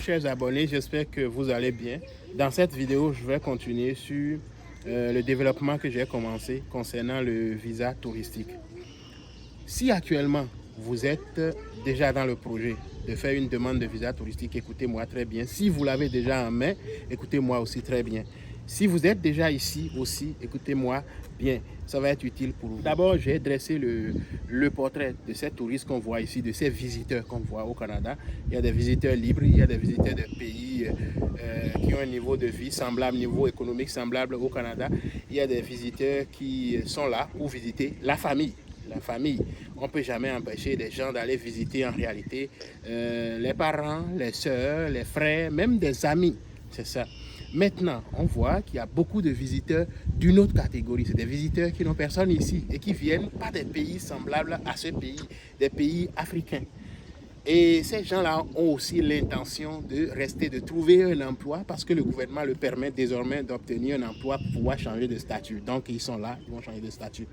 chers abonnés, j'espère que vous allez bien. Dans cette vidéo, je vais continuer sur le développement que j'ai commencé concernant le visa touristique. Si actuellement, vous êtes déjà dans le projet de faire une demande de visa touristique, écoutez-moi très bien. Si vous l'avez déjà en main, écoutez-moi aussi très bien. Si vous êtes déjà ici aussi, écoutez-moi bien, ça va être utile pour vous. D'abord, j'ai dressé le portrait de ces touristes qu'on voit ici, de ces visiteurs qu'on voit au Canada. Il y a des visiteurs libres, il y a des visiteurs de pays qui ont un niveau de vie semblable, niveau économique semblable au Canada. Il y a des visiteurs qui sont là pour visiter la famille. La famille, on ne peut jamais empêcher les gens d'aller visiter en réalité les parents, les soeurs, les frères, même des amis, c'est ça. Maintenant, on voit qu'il y a beaucoup de visiteurs d'une autre catégorie. C'est des visiteurs qui n'ont personne ici et qui viennent pas des pays semblables à ce pays, des pays africains. Et ces gens-là ont aussi l'intention de rester, de trouver un emploi parce que le gouvernement le permet désormais d'obtenir un emploi pour pouvoir changer de statut. Donc, ils sont là, ils vont changer de statut.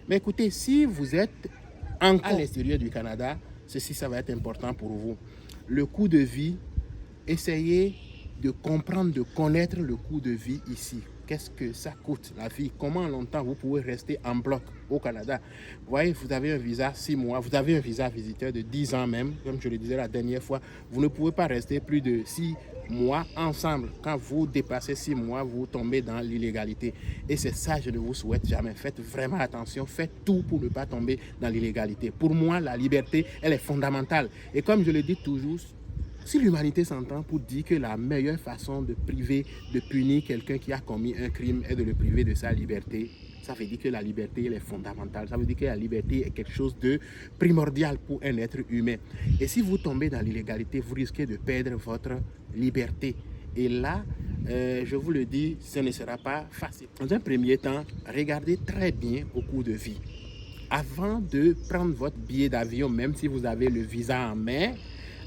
Mais écoutez, si vous êtes encore à l'extérieur du Canada, ceci, ça va être important pour vous. Le coût de vie, essayez de comprendre, de connaître le coût de vie ici. Qu'est-ce que ça coûte, la vie? Comment longtemps vous pouvez rester en bloc au Canada? Vous voyez, vous avez un visa 6 mois, vous avez un visa visiteur de 10 ans même, comme je le disais la dernière fois. Vous ne pouvez pas rester plus de 6 mois ensemble. Quand vous dépassez 6 mois, vous tombez dans l'illégalité. Et c'est ça, je ne vous souhaite jamais. Faites vraiment attention, faites tout pour ne pas tomber dans l'illégalité. Pour moi, la liberté, elle est fondamentale. Et comme je le dis toujours, si l'humanité s'entend pour dire que la meilleure façon de priver, de punir quelqu'un qui a commis un crime est de le priver de sa liberté, ça veut dire que la liberté elle est fondamentale. Ça veut dire que la liberté est quelque chose de primordial pour un être humain. Et si vous tombez dans l'illégalité, vous risquez de perdre votre liberté. Et là, je vous le dis, ce ne sera pas facile. Dans un premier temps, regardez très bien au coût de vie. Avant de prendre votre billet d'avion, même si vous avez le visa en main,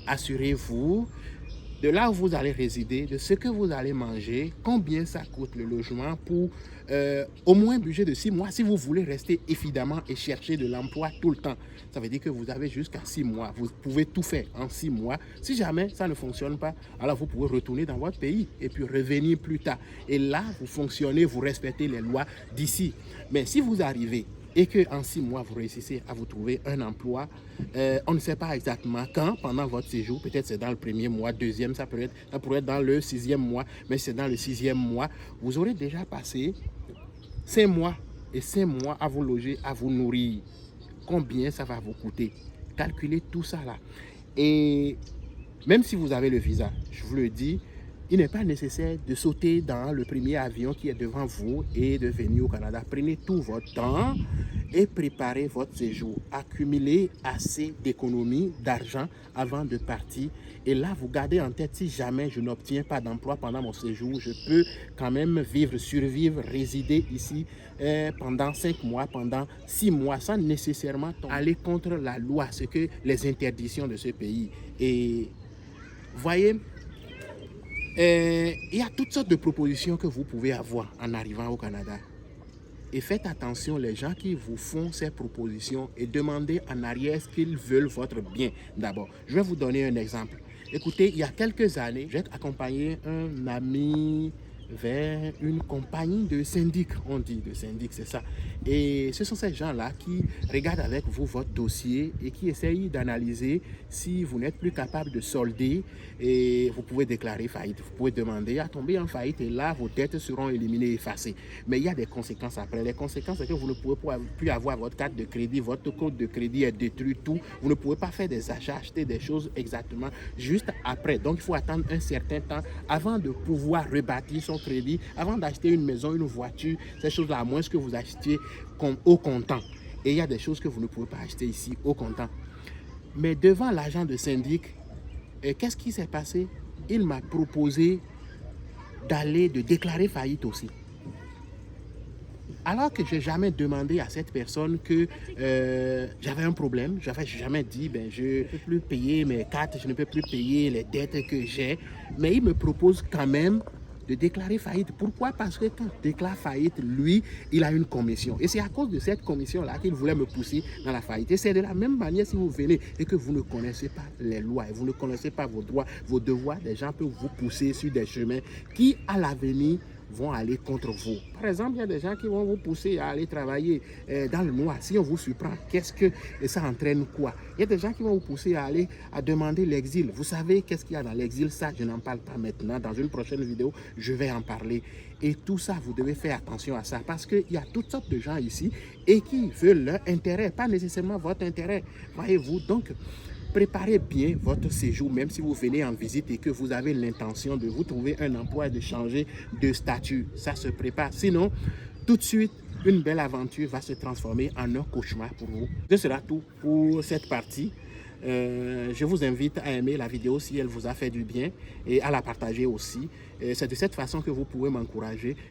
assurez-vous de là où vous allez résider, de ce que vous allez manger, combien ça coûte le logement pour au moins un budget de 6 mois si vous voulez rester évidemment et chercher de l'emploi tout le temps. Ça veut dire que vous avez jusqu'à 6 mois. Vous pouvez tout faire en 6 mois. Si jamais ça ne fonctionne pas, alors vous pouvez retourner dans votre pays et puis revenir plus tard. Et là, vous fonctionnez, vous respectez les lois d'ici. Mais si vous arrivez et qu'en 6 mois, vous réussissez à vous trouver un emploi, on ne sait pas exactement quand, pendant votre séjour, peut-être c'est dans le premier mois, deuxième, ça pourrait être dans le 6e mois, mais c'est dans le 6e mois, vous aurez déjà passé 5 mois et 5 mois à vous loger, à vous nourrir. Combien ça va vous coûter? Calculez tout ça là. Et même si vous avez le visa, je vous le dis, il n'est pas nécessaire de sauter dans le premier avion qui est devant vous et de venir au Canada. Prenez tout votre temps et préparez votre séjour. Accumulez assez d'économies, d'argent avant de partir. Et là, vous gardez en tête, si jamais je n'obtiens pas d'emploi pendant mon séjour, je peux quand même vivre, survivre, résider ici pendant 5 mois, pendant 6 mois, sans nécessairement aller contre la loi, ce que les interdictions de ce pays. Et voyez, il y a toutes sortes de propositions que vous pouvez avoir en arrivant au Canada. Et faites attention, les gens qui vous font ces propositions, et demandez en arrière ce qu'ils veulent votre bien d'abord. Je vais vous donner un exemple. Écoutez, il y a quelques années, j'ai accompagné un ami vers une compagnie de syndic, on dit de syndic, c'est ça. Et ce sont ces gens-là qui regardent avec vous votre dossier et qui essayent d'analyser si vous n'êtes plus capable de solder, et vous pouvez déclarer faillite. Vous pouvez demander à tomber en faillite et là, vos dettes seront éliminées, effacées. Mais il y a des conséquences après. Les conséquences, c'est que vous ne pouvez plus avoir votre carte de crédit, votre code de crédit est détruit, tout. Vous ne pouvez pas faire des achats, acheter des choses exactement juste après. Donc, il faut attendre un certain temps avant de pouvoir rebâtir son crédit, avant d'acheter une maison, une voiture, ces choses-là, à moins que vous achetiez au comptant. Et il y a des choses que vous ne pouvez pas acheter ici au comptant. Mais devant l'agent de syndic, qu'est-ce qui s'est passé? Il m'a proposé de déclarer faillite aussi. Alors que je n'ai jamais demandé à cette personne que j'avais un problème. Je n'avais jamais dit, je ne peux plus payer mes cartes, je ne peux plus payer les dettes que j'ai. Mais il me propose quand même de déclarer faillite. Pourquoi? Parce que quand il déclare faillite, lui, il a une commission. Et c'est à cause de cette commission-là qu'il voulait me pousser dans la faillite. Et c'est de la même manière si vous venez et que vous ne connaissez pas les lois, et vous ne connaissez pas vos droits, vos devoirs, des gens peuvent vous pousser sur des chemins qui, à l'avenir, vont aller contre vous. Par exemple, il y a des gens qui vont vous pousser à aller travailler dans le noir. Si on vous surprend, qu'est-ce que ça entraîne quoi? Il y a des gens qui vont vous pousser à demander l'exil. Vous savez qu'est-ce qu'il y a dans l'exil? Ça, je n'en parle pas maintenant. Dans une prochaine vidéo, je vais en parler. Et tout ça, vous devez faire attention à ça parce qu'il y a toutes sortes de gens ici et qui veulent leur intérêt, pas nécessairement votre intérêt. Voyez-vous, donc, préparez bien votre séjour, même si vous venez en visite et que vous avez l'intention de vous trouver un emploi et de changer de statut. Ça se prépare. Sinon, tout de suite, une belle aventure va se transformer en un cauchemar pour vous. Ce sera tout pour cette partie. Je vous invite à aimer la vidéo si elle vous a fait du bien et à la partager aussi. C'est de cette façon que vous pouvez m'encourager.